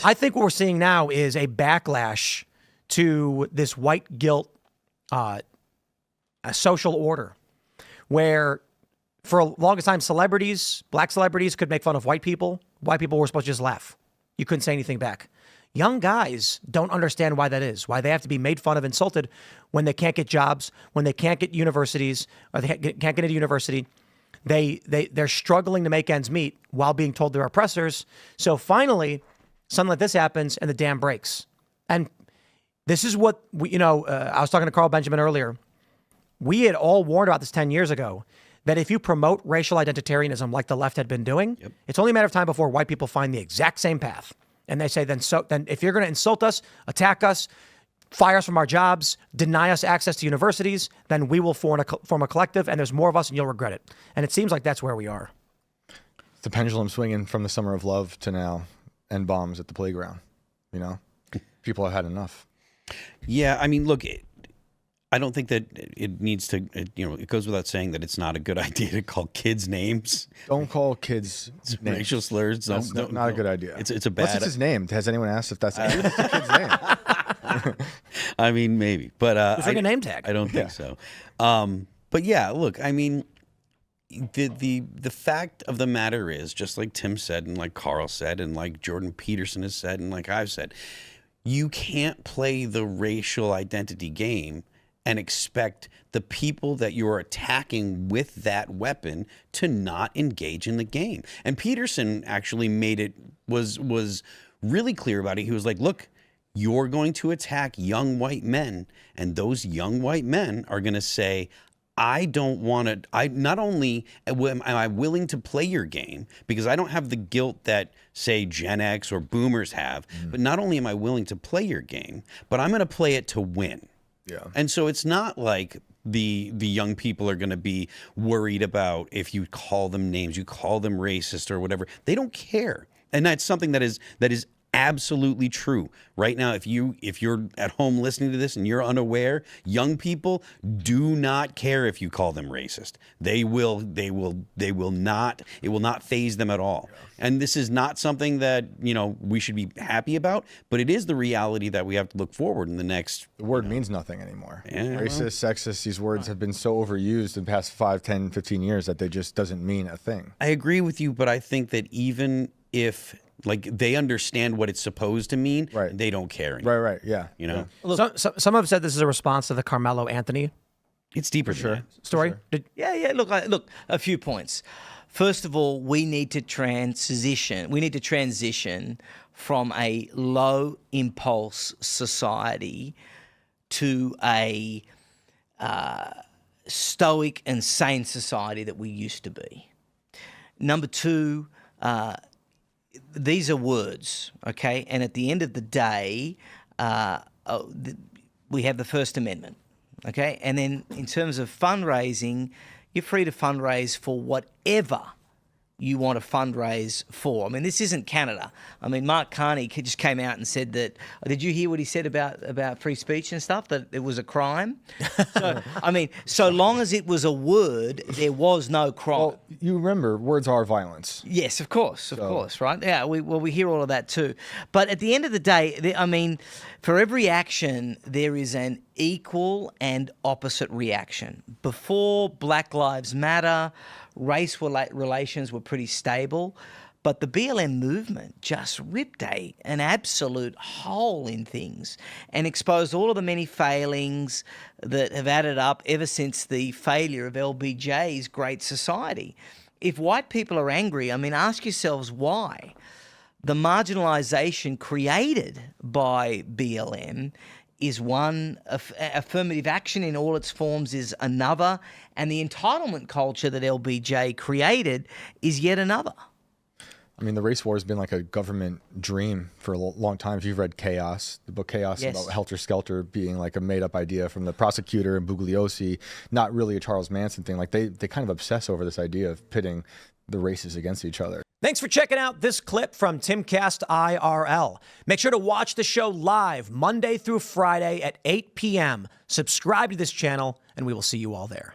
I think what we're seeing now is a backlash to this white guilt a social order where for a longest time, black celebrities could make fun of white people. White people were supposed to just laugh. You couldn't say anything back. Young guys don't understand why that is, why they have to be made fun of, insulted when they can't get jobs, when they can't get universities, or they can't get into university. They're struggling to make ends meet while being told they're oppressors. So finally, something like this happens and the dam breaks. And this is what, I was talking to Carl Benjamin earlier. We had all warned about this 10 years ago, that if you promote racial identitarianism like the left had been doing, it's only a matter of time before white people find the exact same path. And they say, then if you're going to insult us, attack us, fire us from our jobs, deny us access to universities, then we will form a collective, and there's more of us and you'll regret it. And it seems like that's where we are. The pendulum swinging from the summer of love to now end bombs at the playground. People have had enough. Yeah, I mean, look, I don't think that it needs to, it goes without saying that it's not a good idea to call kids names. Don't call kids names. Racial slurs. That's not a good idea. It's a bad... What's his name? Has anyone asked if that's the kid's name? I mean, maybe. But it's like a name tag. I don't think so. But yeah, look, I mean, the fact of the matter is, just like Tim said and like Carl said and like Jordan Peterson has said and like I've said, you can't play the racial identity game and expect the people that you're attacking with that weapon to not engage in the game. And Peterson actually was really clear about it. He was like, look, you're going to attack young white men, and those young white men are going to say, I don't want to, not only am I willing to play your game because I don't have the guilt that, say, Gen X or boomers have, but not only am I willing to play your game, but I'm going to play it to win. Yeah. And so it's not like the young people are going to be worried about if you call them names, you call them racist or whatever. They don't care. And that's something that is absolutely true. Right now, if you're at home listening to this and you're unaware, young people do not care if you call them racist. They will not, it will not faze them at all. Yeah. And this is not something that, we should be happy about, but it is the reality that we have to look forward in the next. The word means nothing anymore. Yeah. Racist, sexist, these words have been so overused in the past 5, 10, 15 years that they just doesn't mean a thing. I agree with you, but I think that even if they understand what it's supposed to mean, right, they don't care anymore. Right, yeah. Yeah. Look, some have said this is a response to the Carmelo Anthony It's deeper than that. story. Sure. Yeah. Look, a few points. First of all, we need to transition. We need to transition from a low impulse society to a stoic and sane society that we used to be. Number two, these are words, okay? And at the end of the day, we have the First Amendment, okay? And then in terms of fundraising, you're free to fundraise for whatever you want to fundraise for. I mean, this isn't Canada. I mean, Mark Carney just came out and said that, did you hear what he said about free speech and stuff, that it was a crime? So, I mean, so long as it was a word, there was no crime. Well, you remember, words are violence. Yes, of course, right? Yeah, we hear all of that too. But at the end of the day, I mean, for every action, there is an equal and opposite reaction. Before Black Lives Matter, race relations were pretty stable, but the BLM movement just ripped an absolute hole in things and exposed all of the many failings that have added up ever since the failure of LBJ's Great Society. If white people are angry, I mean, ask yourselves why. The marginalisation created by BLM is one, affirmative action in all its forms is another, and the entitlement culture that LBJ created is yet another. I mean, the race war has been like a government dream for a long time. If you've read Chaos, the book Chaos, yes, about Helter Skelter being like a made-up idea from the prosecutor and Bugliosi, not really a Charles Manson thing. Like they kind of obsess over this idea of pitting the races against each other. Thanks for checking out this clip from Timcast IRL. Make sure to watch the show live Monday through Friday at 8 p.m. Subscribe to this channel, and we will see you all there.